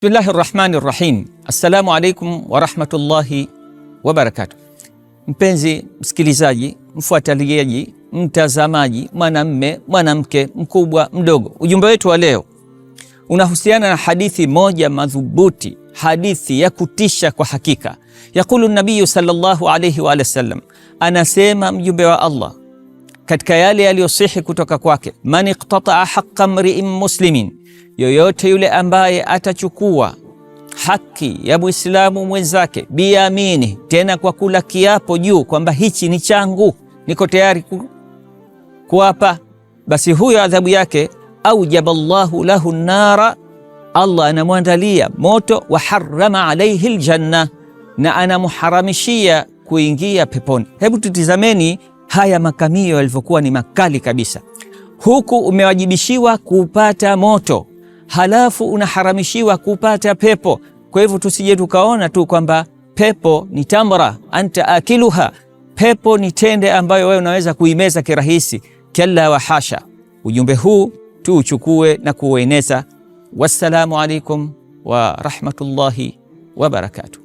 Bismillahir Rahmanir Rahim. Assalamu alaikum wa rahmatullahi wa barakatuh. Mpenzi msikilizaji, mfuatiliaji, mtazamaji, mwanamme, mwanamke, mkubwa, mdogo, ujumbe wetu wa leo unahusiana na hadithi moja madhubuti, hadithi ya kutisha kwa hakika. Yakulu nabiyu sallallahu alayhi wa sallam, anasema mjumbe wa Allah katika yale yaliyosihi kutoka kwake, man iqtata'a haqqa mri'in muslimin, yoyote yule ambaye atachukua haki ya Muislamu mwenzake biyamini, tena kwa kula kiapo juu kwamba hichi ni changu, niko tayari kuapa, basi huyo adhabu yake aujaballahu lahu nara, Allah anamwandalia moto, wa harrama alayhi aljanna, na anamuharamishia kuingia peponi. Hebu tutizameni haya makamio yalivyokuwa ni makali kabisa. Huku umewajibishiwa kupata moto, halafu unaharamishiwa kupata pepo. Kwa hivyo tusije tukaona tu kwamba pepo ni tamra anta akiluha, pepo ni tende ambayo wewe unaweza kuimeza kirahisi. Kalla wa hasha. Ujumbe huu tuuchukue na kuueneza. Wassalamu alaikum wa rahmatullahi wa barakatuh.